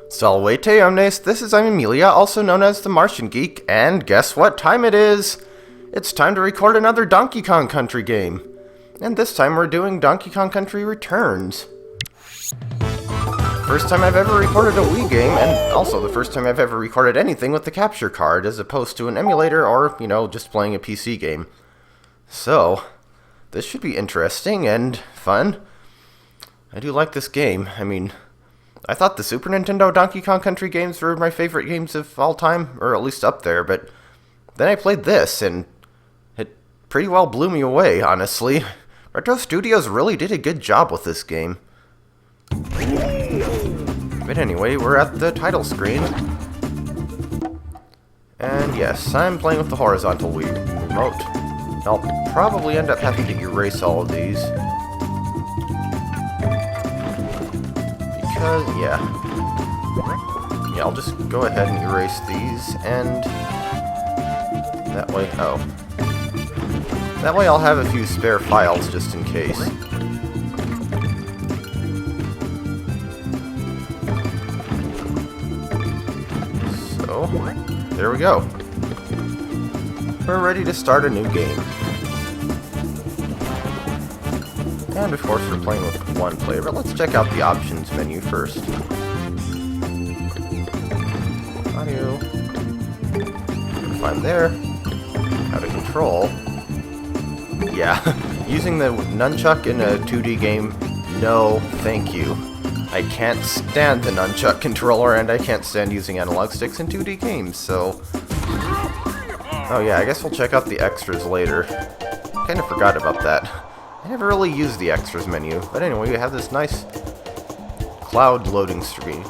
Salvete omnes, this is I'm Amelia, also known as TheMartianGeek, and guess what time it is? It's time to record another Donkey Kong Country game. And this time we're doing Donkey Kong Country Returns. First time I've ever recorded a Wii game, and also the first time I've ever recorded anything with the capture card, as opposed to an emulator or, just playing a PC game. So, this should be interesting and fun. I do like this game. I thought the Super Nintendo Donkey Kong Country games were my favorite games of all time, or at least up there, but then I played this, and it pretty well blew me away, honestly. Retro Studios really did a good job with this game. But anyway, we're at the title screen. And yes, I'm playing with the horizontal Wii remote. I'll probably end up having to erase all of these. Because, yeah, I'll just go ahead and erase these, and that way I'll have a few spare files just in case. So, there we go. We're ready to start a new game. And of course we're playing with one player, but let's check out the options menu first. Audio. Find there. How to control. Yeah, using the nunchuck in a 2D game, no thank you. I can't stand the nunchuck controller, and I can't stand using analog sticks in 2D games, so... Oh yeah, I guess we'll check out the extras later. Kinda forgot about that. I never really used the extras menu, but anyway, we have this nice cloud loading screen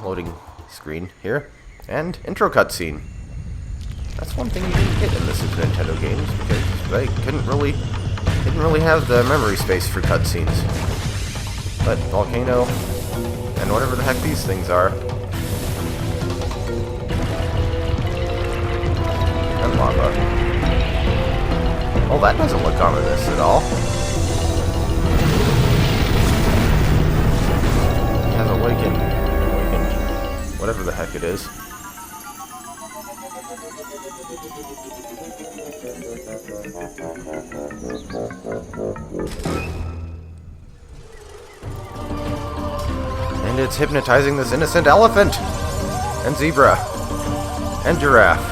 here, and intro cutscene. That's one thing you didn't get in the Super Nintendo games, because they didn't really have the memory space for cutscenes. But Volcano, and whatever the heck these things are, and lava. Well, that doesn't look ominous at all. Has awakened, whatever the heck it is. And it's hypnotizing this innocent elephant, and zebra, and giraffe.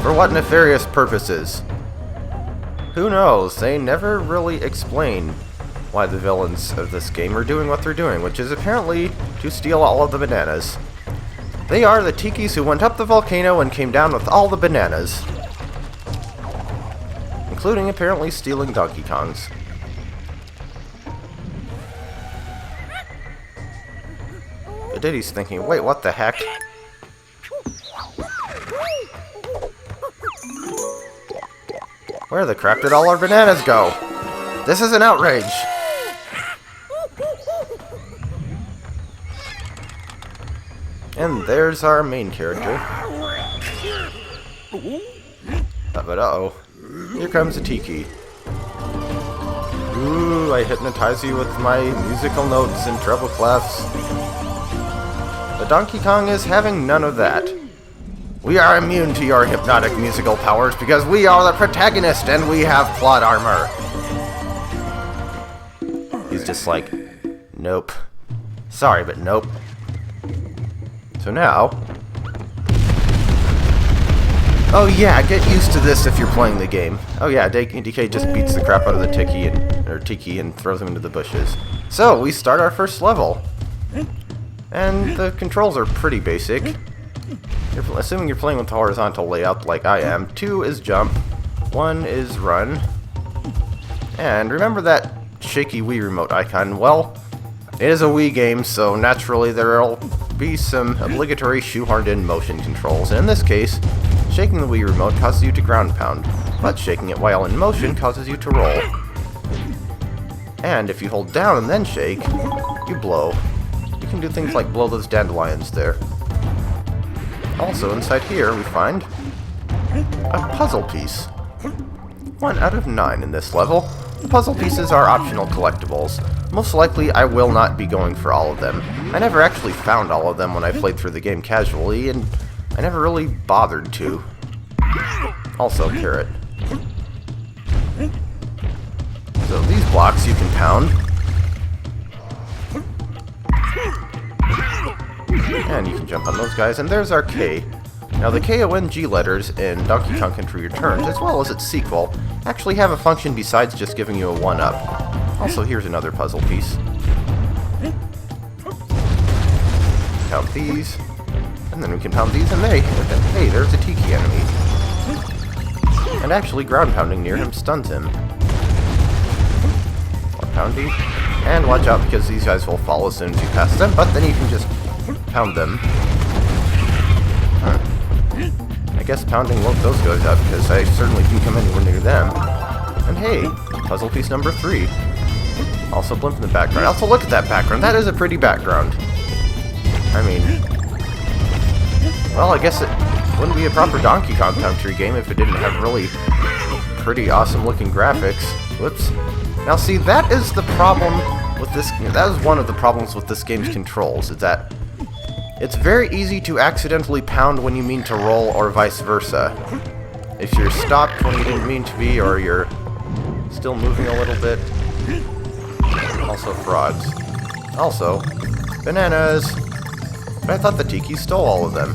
For what nefarious purposes? Who knows? They never really explain why the villains of this game are doing what they're doing, which is apparently to steal all of the bananas. They are the Tikis who went up the volcano and came down with all the bananas. Including apparently stealing Donkey Kong's. But Diddy's thinking, wait, what the heck? Where the crap did all our bananas go? This is an outrage! And there's our main character. But uh-oh. Here comes a Tiki. Ooh, I hypnotize you with my musical notes and treble clefs. But Donkey Kong is having none of that. We are immune to your hypnotic musical powers because we are the protagonist and we have plot armor. He's just like, nope. Sorry, but nope. So now... Oh yeah, get used to this if you're playing the game. Oh yeah, DK just beats the crap out of the Tiki and throws him into the bushes. So, we start our first level. And the controls are pretty basic. Assuming you're playing with the horizontal layout like I am, 2 is jump, 1 is run. And remember that shaky Wii remote icon? Well, it is a Wii game, so naturally there'll be some obligatory shoehorned in motion controls. And in this case, shaking the Wii remote causes you to ground pound, but shaking it while in motion causes you to roll. And if you hold down and then shake, you blow. You can do things like blow those dandelions there. Also, inside here, we find a puzzle piece. 1 out of 9 in this level. The puzzle pieces are optional collectibles. most likely I will not be going for all of them. I never actually found all of them when I played through the game casually, and I never really bothered to. Also, carrot. So these blocks you can pound. And you can jump on those guys, and there's our K. Now the KONG letters in Donkey Kong Country Returns, as well as its sequel, actually have a function besides just giving you a 1-up. Also, here's another puzzle piece. Count these, and then we can pound these, and hey, there's a Tiki enemy. And actually, ground pounding near him stuns him. More pounding. And watch out, because these guys will fall as soon as you pass them, but then you can just pound them. I guess pounding woke those guys up, because I certainly didn't come anywhere near them. And hey, puzzle piece number 3. Also blimp in the background. Also look at that background. That is a pretty background. I mean, well, I guess it wouldn't be a proper Donkey Kong Country game if it didn't have really pretty awesome looking graphics. Whoops. Now see, that is the problem with this. That is one of the problems with this game's controls, is that it's very easy to accidentally pound when you mean to roll, or vice versa. If you're stopped when you didn't mean to be, or you're still moving a little bit. Also frogs. Also, bananas. But I thought the Tiki stole all of them.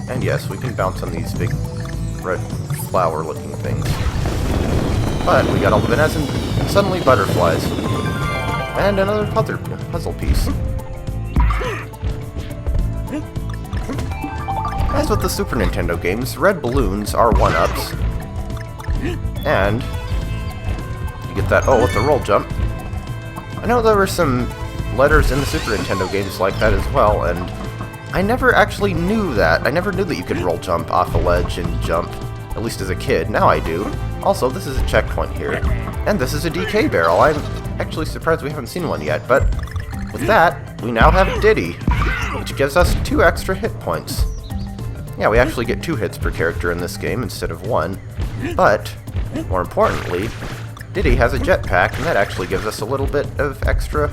And yes, we can bounce on these big red flower-looking things. But we got all the bananas and suddenly butterflies. And another puzzle piece. As with the Super Nintendo games, red balloons are 1-ups. And you get that, with the roll jump. I know there were some letters in the Super Nintendo games like that as well, and I never actually knew that. I never knew that you could roll jump off a ledge and jump, at least as a kid. Now I do. Also, this is a checkpoint here. And this is a DK barrel. I'm actually surprised we haven't seen one yet, but with that, we now have Diddy, which gives us 2 extra hit points. Yeah, we actually get 2 hits per character in this game instead of 1, but, more importantly, Diddy has a jetpack, and that actually gives us a little bit of extra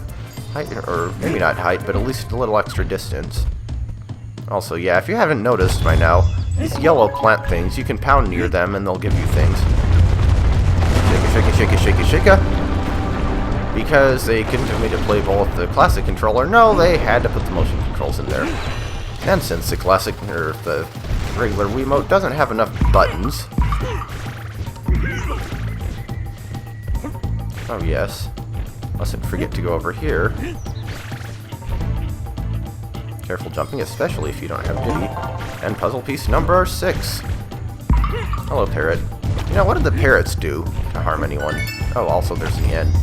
height, or maybe not height, but at least a little extra distance. Also, yeah, if you haven't noticed by now, these yellow plant things, you can pound near them and they'll give you things. Shake it, shake it, shake it, shake it. Because they couldn't have made it playable with the classic controller, no, they had to put the motion controls in there. And since the classic, or the regular Wiimote doesn't have enough buttons... Oh yes, mustn't forget to go over here. Careful jumping, especially if you don't have Diddy. And puzzle piece number 6. Hello, parrot. You know, what did the parrots do to harm anyone? Oh, also there's the end.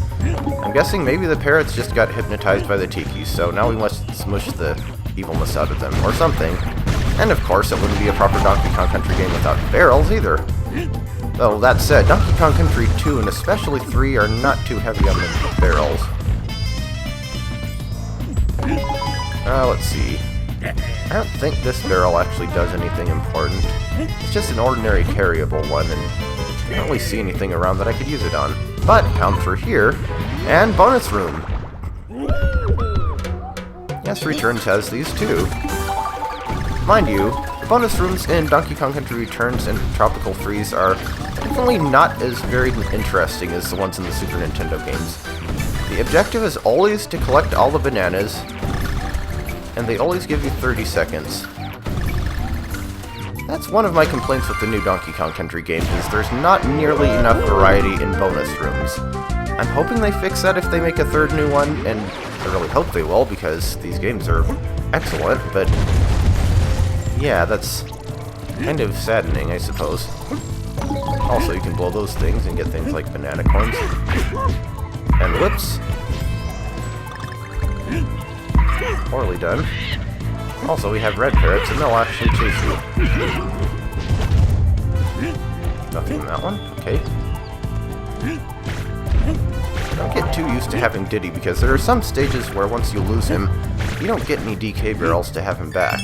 I'm guessing maybe the parrots just got hypnotized by the Tikis, so now we must smush the evilness out of them, or something. And of course, it wouldn't be a proper Donkey Kong Country game without barrels, either. Though, that said, Donkey Kong Country 2 and especially 3 are not too heavy on the barrels. Let's see. I don't think this barrel actually does anything important. It's just an ordinary carryable one, and I don't really see anything around that I could use it on. But, pound through here, and bonus room! Yes, Returns has these too. Mind you, the bonus rooms in Donkey Kong Country Returns and Tropical Freeze are definitely not as very interesting as the ones in the Super Nintendo games. The objective is always to collect all the bananas, and they always give you 30 seconds. That's one of my complaints with the new Donkey Kong Country games, is there's not nearly enough variety in bonus rooms. I'm hoping they fix that if they make a 3rd new one, and I really hope they will, because these games are excellent, but yeah, that's kind of saddening, I suppose. Also, you can blow those things and get things like banana coins. And whoops. Poorly done. Also, we have red parrots, and they'll actually chase you. Nothing in that one. Okay. Don't get too used to having Diddy, because there are some stages where once you lose him, you don't get any DK barrels to have him back.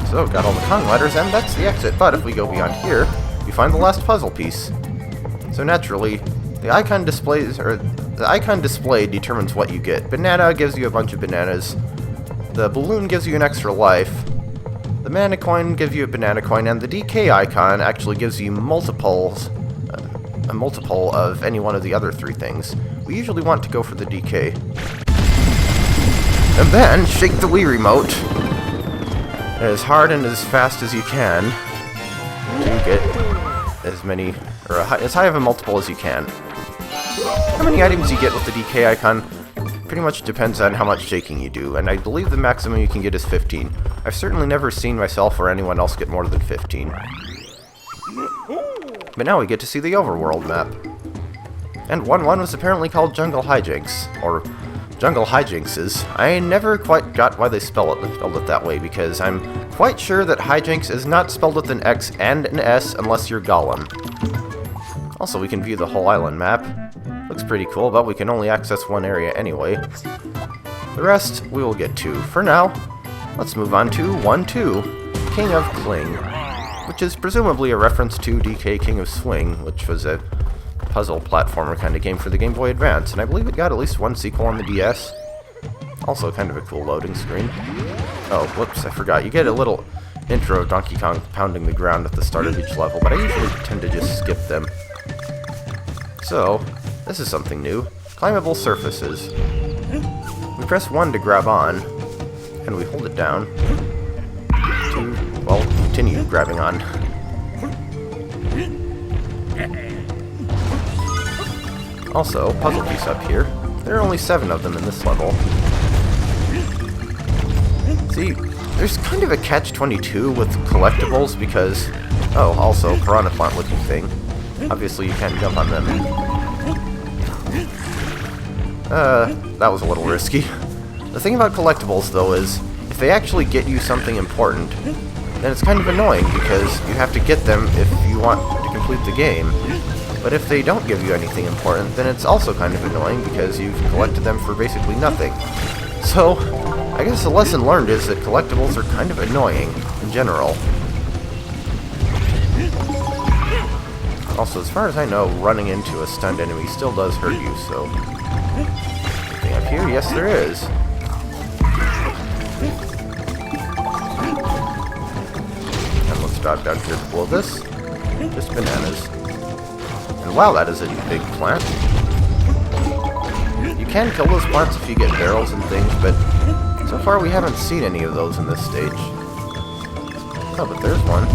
So, got all the Kong letters, and that's the exit. But if we go beyond here, we find the last puzzle piece. So naturally, the icon display determines what you get. Banana gives you a bunch of bananas. The balloon gives you an extra life. The mana coin gives you a banana coin, and the DK icon actually gives you a multiple of any one of the other three things. We usually want to go for the DK. And then, shake the Wii remote as hard and as fast as you can to get as many, or as high of a multiple as you can. How many items you get with the DK icon pretty much depends on how much shaking you do, and I believe the maximum you can get is 15. I've certainly never seen myself or anyone else get more than 15. But now we get to see the overworld map. And 1-1 was apparently called Jungle Hijinxs, or Jungle Hijinxs. I never quite got why they spelled it that way, because I'm quite sure that Hijinx is not spelled with an X and an S unless you're Gollum. Also, we can view the whole island map. Looks pretty cool, but we can only access one area anyway. The rest we will get to. For now, let's move on to 1-2, King of Kling, which is presumably a reference to DK King of Swing, which was a puzzle platformer kind of game for the Game Boy Advance, and I believe it got at least one sequel on the DS. Also kind of a cool loading screen. Oh, whoops, I forgot. You get a little intro of Donkey Kong pounding the ground at the start of each level, but I usually tend to just skip them. So, this is something new. Climbable surfaces. We press 1 to grab on, and we hold it down to, well, continue grabbing on. Also, puzzle piece up here. There are only 7 of them in this level. See, there's kind of a catch-22 with collectibles because... Oh, also, piranha plant looking thing. Obviously you can't jump on them. That was a little risky. The thing about collectibles, though, is if they actually get you something important, then it's kind of annoying because you have to get them if you want to complete the game. But if they don't give you anything important, then it's also kind of annoying because you've collected them for basically nothing. So, I guess the lesson learned is that collectibles are kind of annoying in general. Also, as far as I know, running into a stunned enemy still does hurt you, so... Anything up here? Yes, there is. And let's drop down here to blow this. Just bananas. And wow, that is a big plant. You can kill those plants if you get barrels and things, but so far we haven't seen any of those in this stage. Oh, but there's one.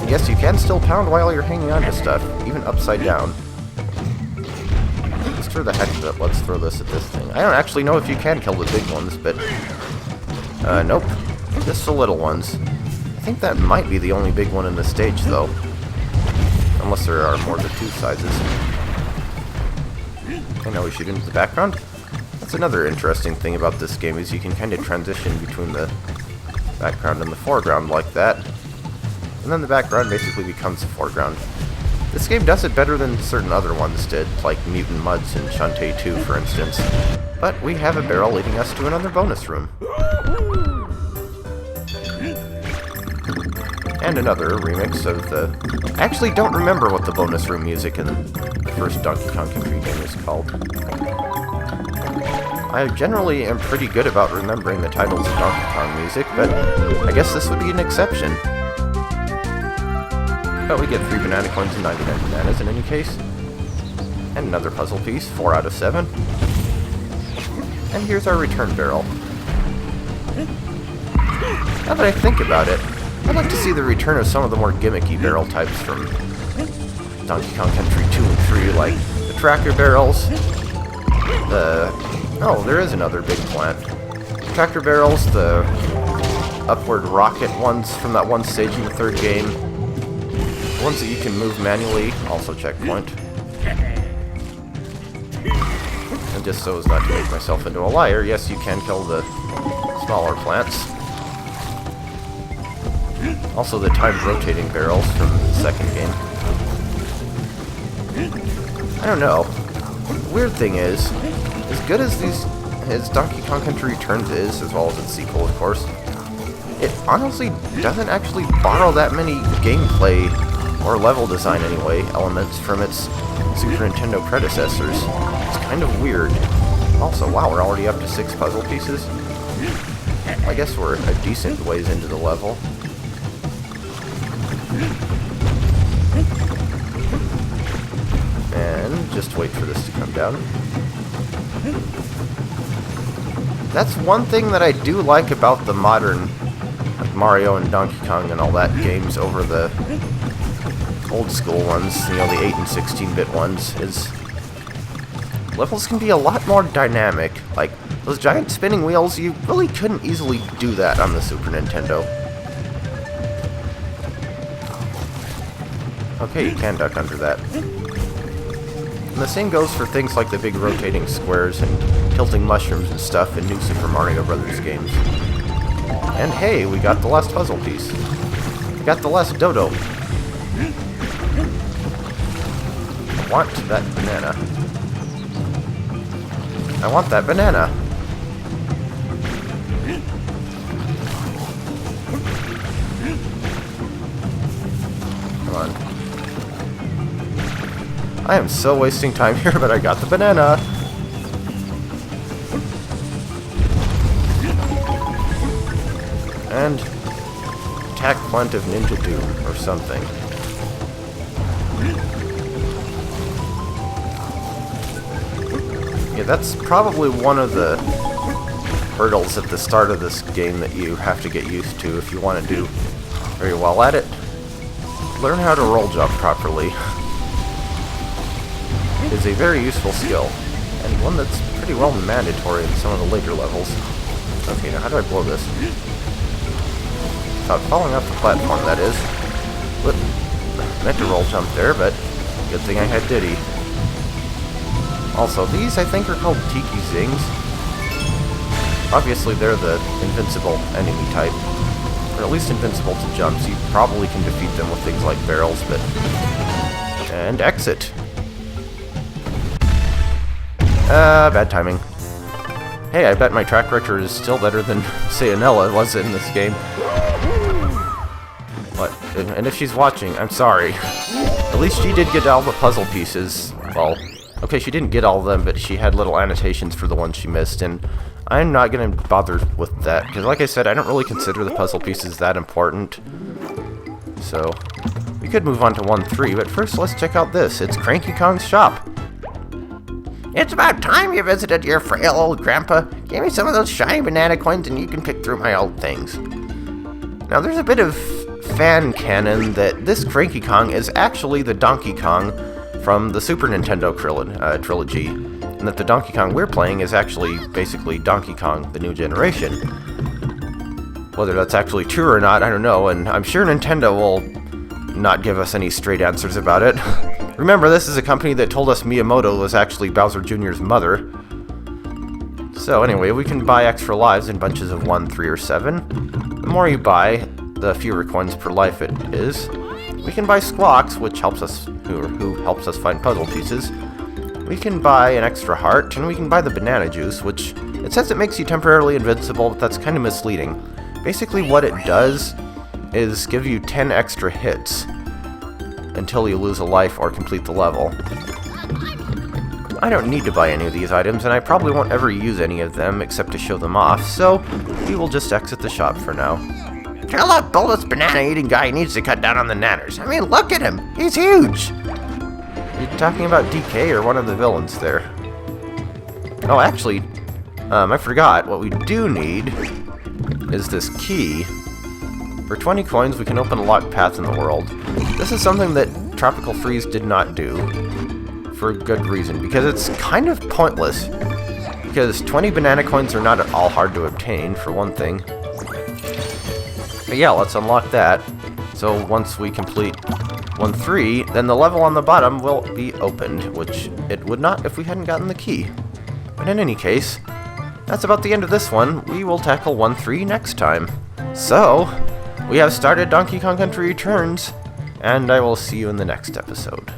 And yes, you can still pound while you're hanging on to stuff, even upside down. Just for the heck of it, let's throw this at this thing. I don't actually know if you can kill the big ones, but... nope. Just the little ones. I think that might be the only big one in this stage, though. Unless there are more than 2 sizes. And now we shoot into the background. That's another interesting thing about this game, is you can kind of transition between the background and the foreground like that. And then the background basically becomes the foreground. This game does it better than certain other ones did, like Mutant Mudds and Shantae 2, for instance. But we have a barrel leading us to another bonus room. And another remix of the... I actually don't remember what the bonus room music in the first Donkey Kong Country game is called. I generally am pretty good about remembering the titles of Donkey Kong music, but I guess this would be an exception. But we get 3 banana coins and 99 bananas in any case. And another puzzle piece, 4 out of 7. And here's our return barrel. Now that I think about it, I'd like to see the return of some of the more gimmicky barrel types from Donkey Kong Country 2 and 3, like the tracker barrels, oh, there is another big plant. Tractor barrels, the upward rocket ones from that one stage in the 3rd game, the ones that you can move manually, also checkpoint. And just so as not to make myself into a liar, yes, you can kill the smaller plants. Also the timed rotating barrels from the 2nd game. I don't know. The weird thing is, as good as Donkey Kong Country Returns is, as well as its sequel, of course, it honestly doesn't actually borrow that many gameplay or level design anyway, elements from its Super Nintendo predecessors. It's kind of weird. Also, wow, we're already up to 6 puzzle pieces. I guess we're a decent ways into the level. And just wait for this to come down. That's one thing that I do like about the modern, like Mario and Donkey Kong and all that games over the old school ones, you know, the 8 and 16-bit ones, is levels can be a lot more dynamic. Like, those giant spinning wheels, you really couldn't easily do that on the Super Nintendo. Okay, you can duck under that. And the same goes for things like the big rotating squares and tilting mushrooms and stuff in new Super Mario Brothers games. And hey, we got the last puzzle piece. We got the last dodo. I want that banana. I want that banana. Come on. I am so wasting time here, but I got the banana. And attack Plant of Ninja Doom or something. Yeah, that's probably one of the hurdles at the start of this game that you have to get used to if you want to do very well at it. Learn how to roll jump properly. Is a very useful skill, and one that's pretty well mandatory in some of the later levels. Okay, now how do I blow this? Without falling off the platform, that is. But meant to roll jump there, but good thing I had Diddy. Also, these I think are called Hijinxs. Obviously they're the invincible enemy type, or at least invincible to jumps. You probably can defeat them with things like barrels, but... And exit. Bad timing. Hey, I bet my track record is still better than Sayonella was in this game. What? And if she's watching, I'm sorry. At least she did get all the puzzle pieces. Well, okay, she didn't get all of them, but she had little annotations for the ones she missed, and I'm not going to bother with that, because like I said, I don't really consider the puzzle pieces that important. So, we could move on to 1-3, but first let's check out this. It's Cranky Kong's shop. It's about time you visited your frail old grandpa. Give me some of those shiny banana coins and you can pick through my old things. Now there's a bit of fan canon that this Cranky Kong is actually the Donkey Kong from the Super Nintendo trilogy, and that the Donkey Kong we're playing is actually basically Donkey Kong, the new generation. Whether that's actually true or not, I don't know, and I'm sure Nintendo will not give us any straight answers about it. Remember, this is a company that told us Miyamoto was actually Bowser Jr.'s mother. So anyway, we can buy extra lives in bunches of 1, 3, or 7. The more you buy, the fewer coins per life it is. We can buy Squawks, which helps us, who helps us find puzzle pieces. We can buy an extra heart, and we can buy the banana juice, which it says it makes you temporarily invincible, but that's kind of misleading. Basically what it does is give you 10 extra hits until you lose a life or complete the level. I don't need to buy any of these items, and I probably won't ever use any of them except to show them off, so we will just exit the shop for now. Tell that bulbous banana-eating guy he needs to cut down on the nanners. I mean, look at him! He's huge! You talking about DK or one of the villains there? Oh, actually, I forgot. What we do need is this key. For 20 coins, we can open a locked path in the world. This is something that Tropical Freeze did not do, for good reason, because it's kind of pointless. Because 20 banana coins are not at all hard to obtain, for one thing. But yeah, let's unlock that. So once we complete 1-3, then the level on the bottom will be opened, which it would not if we hadn't gotten the key. But in any case, that's about the end of this one. We will tackle 1-3 next time. So, we have started Donkey Kong Country Returns, and I will see you in the next episode.